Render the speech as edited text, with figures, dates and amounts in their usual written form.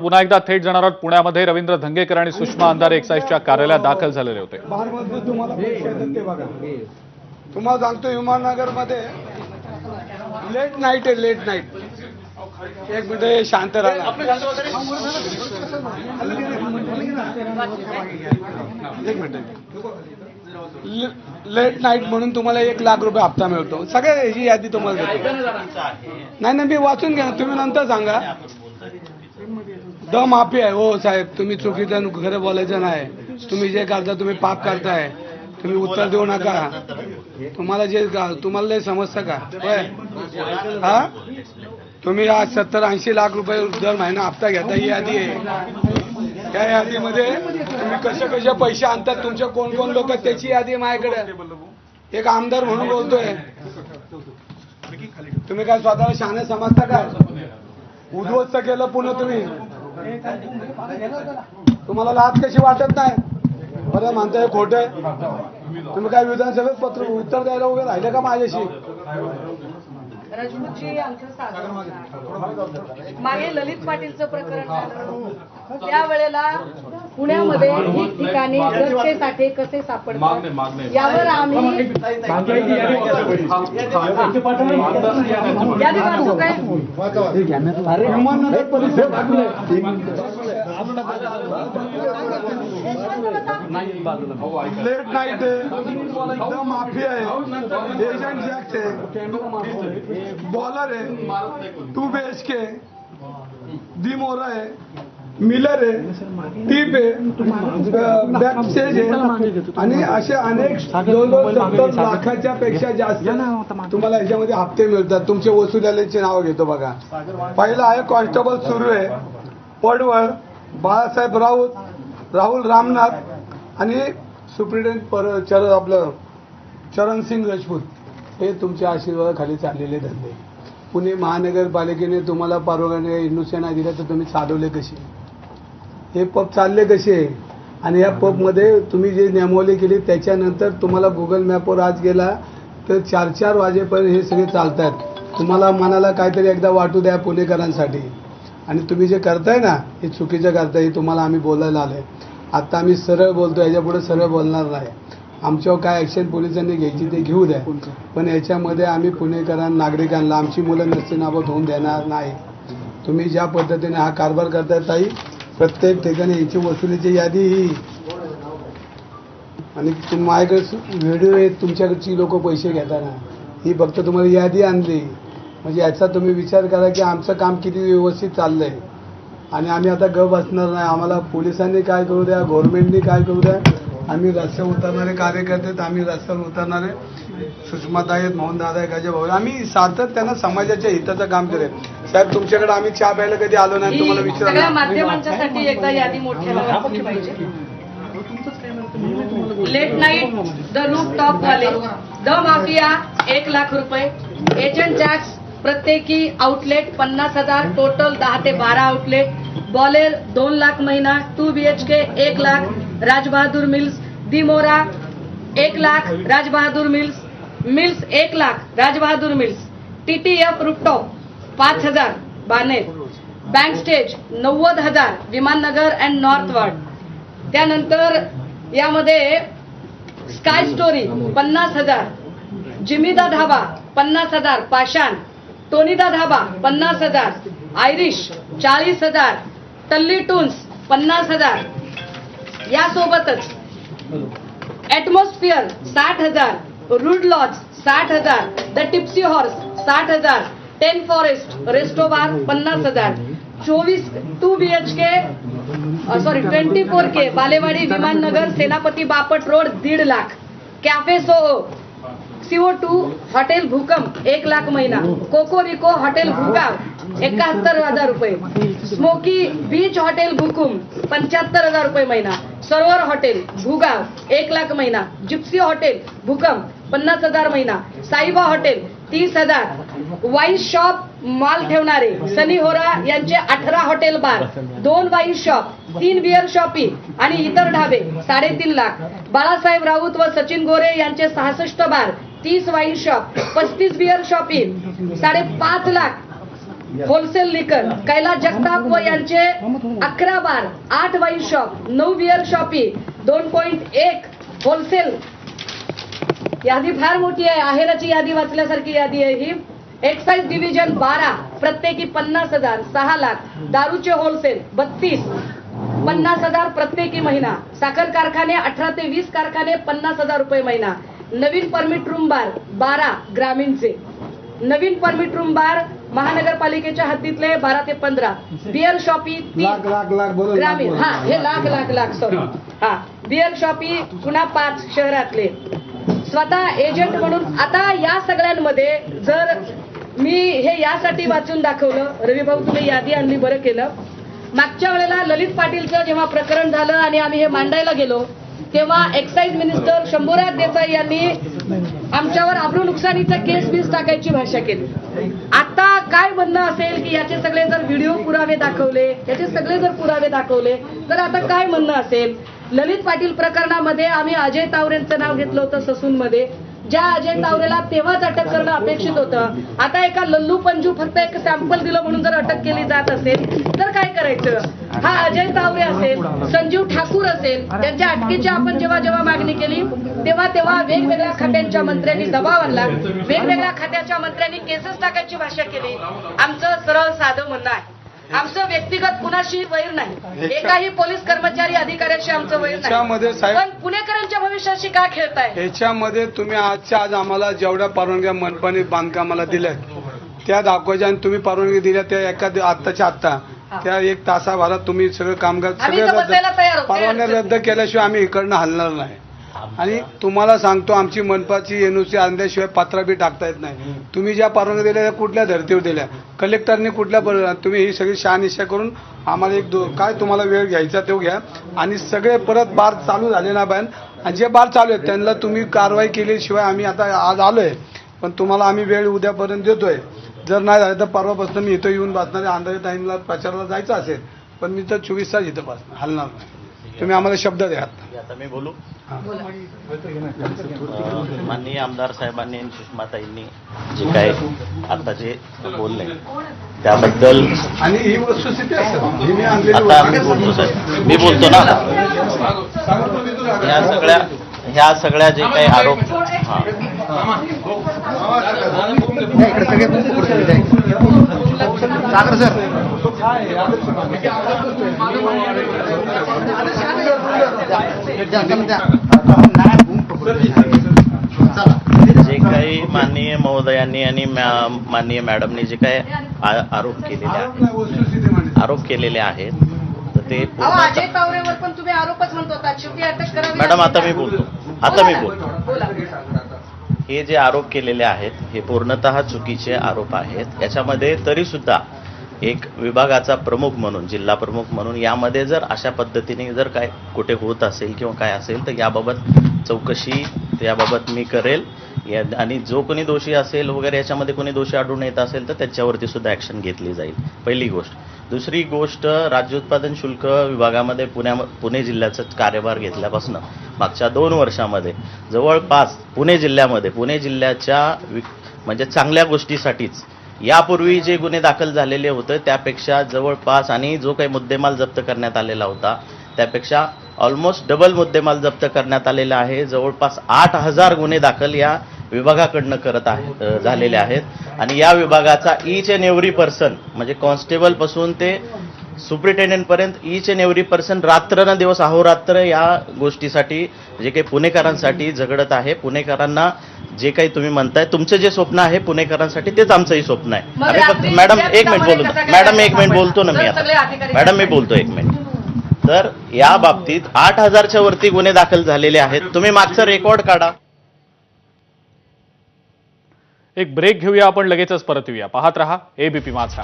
पुन्हा एकदा थेट जाणार आहोत पुण्यामध्ये रवींद्र धंगेकर आणि सुषमा अंधारे एक्साईजच्या कार्यालयात दाखल झालेले होते। तुम्हाला सांगतो विमाननगरमध्ये लेट नाईट आहे, लेट नाईट। एक मिनिट शांत राहा, एक मिनिट। लेट नाईट म्हणून तुम्हाला 1 लाख रुपये हप्ता मिळतो। सगळ्या ही यादी तुम्हाला देतो। नाही मी वाचून घ्या, तुम्ही नंतर सांगा। द माफी आहे हो साहेब, तुम्ही चुकीचं खरं बोलायचं नाही। तुम्ही जे करता तुम्ही पाप करताय, तुम्ही उत्तर देऊ नका। तुम्हाला जे तुम्हाला समजतं का हा? तुम्ही आज 70-80 लाख रुपये दर महिना हप्ता घेता, ही यादी आहे। त्या यादीमध्ये तुम्ही कसे पैसे आणतात, तुमचे कोण कोण लोक, त्याची यादी आहे माझ्याकडे। एक आमदार म्हणून बोलतोय, तुम्ही काय स्वतःला शहाणे समजता का? उद्ध्वस्त केलं पुन्हा तुम्ही, तुम्हाला लाज कशी वाटत नाही? बरं म्हणताय खोट आहे। तुम्ही काय विधानसभेत पत्र उत्तर द्यायला वगैरे राहिले का माझ्याशी? राजपूतजी मागे ललित पाटीलचं प्रकरण झालं, त्यावेळेला पुण्यामध्ये ठिकठिकाणी चर्चेसाठी कसे सापडतात यावर आम्ही यादी वाचू काय? लेट नाईट आहे, माफी आहे, एजंट जॅक्ट आहे, बॉलर आहे, 2 BHK, दी मोरा आहे, मिलर आहे, टीप आहे, बॅक स्टेज आहे, आणि असे अनेक 2-70 लाखाच्या पेक्षा जास्त तुम्हाला याच्यामध्ये हप्ते मिळतात। तुमचे वसुलीचे नाव घेतो बघा। पहिला आहे कॉन्स्टेबल सुरू आहे पडवळ, बाळासाहेब राऊत, राहुल रामनाथ आणि सुप्रिटेंडेंट आपलं चरण सिंग राजपूत। हे तुमच्या आशीर्वादाखाली चाललेले धंदे। पुणे महानगरपालिकेने तुम्हाला परवानगी इंडस्ट्री नाही दिल्या तर तुम्ही चालवले कसे? हे पब चालले कसे? आणि या पबमध्ये तुम्ही जे नियमावली केली त्याच्यानंतर तुम्हाला गुगल मॅपवर आज गेला तर 4-4 वाजेपर्यंत हे सगळे चालतात। तुम्हाला मनाला काहीतरी एकदा वाटू द्या पुणेकरांसाठी। आणि तुम्ही जे करताय ना हे चुकीचं करताय, हे तुम्हाला आम्ही बोलायला आलोय। आता आम्ही सरळ बोलतो, याच्यापुढे सरळ बोलणार नाही। आमच्यावर काय ॲक्शन पोलिसांनी घ्यायची ते घेऊ द्या, पण याच्यामध्ये आम्ही पुणेकरांना, नागरिकांना आमची मुलं नसती नावं होऊन देणार नाही। तुम्ही ज्या पद्धतीने हा कारभार करताय ताई, प्रत्येक ठिकाणी याची वसुलीची यादी ही, आणि माझ्याकडे व्हिडिओ आहेत तुमच्याकडची लोक पैसे घेताना, ही फक्त तुम्हाला यादी आणली। म्हणजे याचा तुम्ही विचार करा की आमचं काम किती व्यवस्थित चाललंय। आणि आम्ही आता गप बसणार नाही। आम्हाला पोलिसांनी काय करू द्या, गव्हर्नमेंटनी काय करू द्या, आम्ही रस्त्यावर उतरणारे कार्यकर्ते, आम्ही रस्त्यावर उतरणारे सुषमाताई आहेत, मोहनदादा आहे, गाजे भाऊ, आम्ही सातत्यानं समाजाच्या हिताचं काम करेल। साहेब तुमच्याकडे आम्ही चहा प्यायला कधी आलो नाही, तुम्हाला विचारलं। सगळ्या माध्यमांच्यासाठी एकदा यादी मोठ्याला वाचली पाहिजे। Late night, the roof top वाले, द माफिया 1 लाख रुपये, एजंट जॅक्स प्रत्येकी आउटलेट 50,000, टोटल 10 ते 12 आउटलेट, बॉलेर 2 लाख महिना, 2 BHK 1 लाख, राजबहादूर मिल्स, दिमोरा 1 lakh, Rajbahadur mills 1 lakh, Rajbahadur mills, TTF rooftop 5,000 Baner, bank stage 90,000 Vimannagar and north ward. त्यानंतर यामध्ये स्काय स्टोरी 50,000, जिमीदा धाबा 50,000, पाषाण, टोनीदा धाबा 50,000, आयरिश 40,000, टल्ली टून्स 50,000, यासोबतच atmosphere 60,000, rude lodge 60,000, the tipsy horse 60,000, 10 forest restobar 50,000, 2 BHK 24K Balewadi Vimannagar Senapati Bapat road 1.5 lakh, cafe Soho, CO2 hotel भूकंप 1 लाख महिना, कोकोरिको hotel Bhugaon 71,000 रुपये, smoky beach hotel भूकुम 75,000 रुपये महिना, सरोवर हॉटेल भूगाव 1 लाख महिना, जिप्सी हॉटेल भूकंप 50,000 महिना, साईबा हॉटेल 30,000, वाईन शॉप माल ठेवणारे सनी होरा यांचे 18 hotel bar, 2 wine shop, 3 beer shoppe आणि इतर ढाबे 3.5 लाख, बाळासाहेब राऊत व सचिन गोरे यांचे 66 bar, 30 wine shop, 35 beer shoppe 5.5 lakh, wholesale liquor, Kailas Jagtap व यांचे 11 bar, 8 wine shop, 9 beer shoppe, 2.1 wholesale. यादी फार मोठी आहे. आहेराची यादी वाचल्यासारखी यादी आहे ही. एक्साइज डिव्हिजन 12, प्रत्येकी 50,000, 6 लाख. दारूचे होलसेल 32, 50,000 प्रत्येकी महिना. साखर कारखाने 18 ते 20 कारखाने, 50,000 रुपये महिना. नवीन परमिट रूम बार 12 ग्रामीणचे. नवीन परमिट रूम बार महानगरपालिकेच्या हद्दीतले 12 ते 15. बिअर शॉपी 3 लाख बोलो ग्रामीण. हा, हे लाख सॉरी. हा, बिअर शॉपी पुन्हा 5 शहरातले. स्वतः एजंट म्हणून. आता या सगळ्यांमध्ये जर मी हे यासाठी वाचून दाखवलं, रवी भाऊ तुम्ही यादी आणली, बरं केलं. मागच्या वेळेला ललित पाटीलचं जेव्हा प्रकरण झालं आणि आम्ही हे मांडायला गेलो तेव्हा एक्साईज मिनिस्टर शंभूराज देसाई यांनी आमच्यावर आबरू नुकसानीचा केस टाकायची भाषा केली. आता काय म्हणणं असेल की याचे सगळे जर व्हिडिओ पुरावे दाखवले, याचे सगळे जर पुरावे दाखवले तर आता काय म्हणणं असेल. ललित पाटील प्रकरणामध्ये आम्ही अजय तावरेंचं नाव घेतलं होतं ससूनमध्ये. ज्या अजय तावरेला तेव्हाच अटक करणं अपेक्षित होतं. आता एका लल्लू पंजू फक्त एक सॅम्पल दिलं म्हणून जर अटक केली जात असेल तर काय करायचं. हा अजय तावरे असेल, संजीव ठाकूर असेल, त्यांच्या अटकेची आपण जेव्हा मागणी केली तेव्हा वेगवेगळ्या खात्यांच्या मंत्र्यांनी दबाव आणला, वेगवेगळ्या खात्याच्या मंत्र्यांनी केसेस टाकायची भाषा केली. आमचं सरळ साधं म्हणणं आहे, आमचं व्यक्तिगत कुणाशी वैर नाही. एकाही पोलीस कर्मचारी अधिकाऱ्याशी आमचं वैर नाही. पण पुणेकरांच्या भविष्याशी का खेळताय. याच्यामध्ये तुम्ही आज आम्हाला जेवढ्या परवानग्या मनपाने बांधकामाला दिल्यात त्या दाखवायच्या आणि तुम्ही परवानगी दिल्या त्या आत्ताच्या आत्ता त्या 1 तासाभरात तुम्ही सगळं कामगार सगळे परवानग्या रद्द केल्याशिवाय आम्ही इकडनं हलणार नाही. आणि तुम्हाला सांगतो आमची मनपाची एनओसी आणल्याशिवाय पत्रा बी टाकता येत नाही. तुम्ही ज्या परवानग्या दिल्या त्या कुठल्या धर्तीवर दिल्या, कलेक्टरने कुठल्या, तुम्ही ही सगळी शहानिशा करून आम्हाला काय तुम्हाला वेळ घ्यायचा तो घ्या. आणि सगळे परत बार चालू झाले ना बाहेर, आणि जे बार चालू आहेत त्यांना तुम्ही कारवाई केल्याशिवाय आम्ही आता आज आलोय, पण तुम्हाला आम्ही वेळ उद्यापर्यंत देतोय. जर नाही झालं तर परवापासून मी इथं येऊन बसणार आहे. अंदाजे टाईमला प्रचाराला जायचं असेल पण मी तर 24 तास इथं बसणार, हलणार नाही. तुम्ही आम्हाला शब्द द्या. आता मी बोलू. माननीय आमदार साहेबांनी आणि सुषमाताईंनी जे काय आता जे बोलले त्याबद्दल आणि ही वस्तुस्थिती असेल आता मी बोलतो साहेब, मी बोलतो ना. ह्या सगळ्या जे काही आरोप जे काही माननीय महोदयांनी आणि माननीय मॅडमनी जे काही आरोप केलेले आहेत तर ते अजय तावरेवर पण तुम्ही आरोपच म्हणत होता. शेवटी अटक करावी. मॅडम आता मी बोलतो. हे जे आरोप केलेले आहेत हे पूर्णतः चुकीचे आरोप आहेत. याच्यामध्ये तरी सुद्धा एक विभागाचा प्रमुख म्हणून, जिल्हा प्रमुख म्हणून यामध्ये जर अशा पद्धतीने जर काय कुठे होत असेल किंवा काय असेल तर याबाबत चौकशी याबाबत मी करेल. आणि जो कोणी दोषी असेल वगैरे याच्यामध्ये कोणी दोषी आढळून येत असेल तर त्याच्यावरती सुद्धा ॲक्शन घेतली जाईल. पहिली गोष्ट. दुसरी गोष्ट, राज्य उत्पादन शुल्क विभागामध्ये पुणे जिल्ह्याचा कार्यभार घेतल्यापासून मागच्या 2 वर्षामध्ये जवळपास पुणे जिल्ह्याच्या म्हणजे चांगल्या गोष्टीसाठीच यापूर्वी जे गुन्हे दाखल झालेले होते त्यापेक्षा जवळपास, आणि जो काही मुद्देमाल जप्त करण्यात आलेला होता त्यापेक्षा ऑलमोस्ट डबल मुद्देमाल जप्त करण्यात आलेला आहे. जवळपास 8,000 गुन्हे दाखल या विभागाकडनं झालेले आहेत. आणि या विभागाचा ईच अँड एव्हरी पर्सन म्हणजे कॉन्स्टेबल पासून ते सुप्रिटेंडेंट पर्यंत ईच अँड एव्हरी पर्सन रात्र दिवस अहोरात्र या गोष्टीसाठी जे काही पुणेकरांसाठी झगडत आहे. पुणेकरांना जे काही तुम्ही म्हणताय तुमचं जे स्वप्न आहे पुणेकरांसाठी तेच आमचंही स्वप्न आहे. आम्ही फक्त मॅडम एक मिनिट बोलतो ना मी आता. मॅडम मी बोलतो 1 मिनिट. तर या बाबतीत 8,000च्या वरती गुन्हे दाखल झालेले आहेत. तुम्ही मागचा रेकॉर्ड काढा. एक ब्रेक घेऊया आपण, लगेचच परत येऊया. पाहत रहा एबीपी माझा.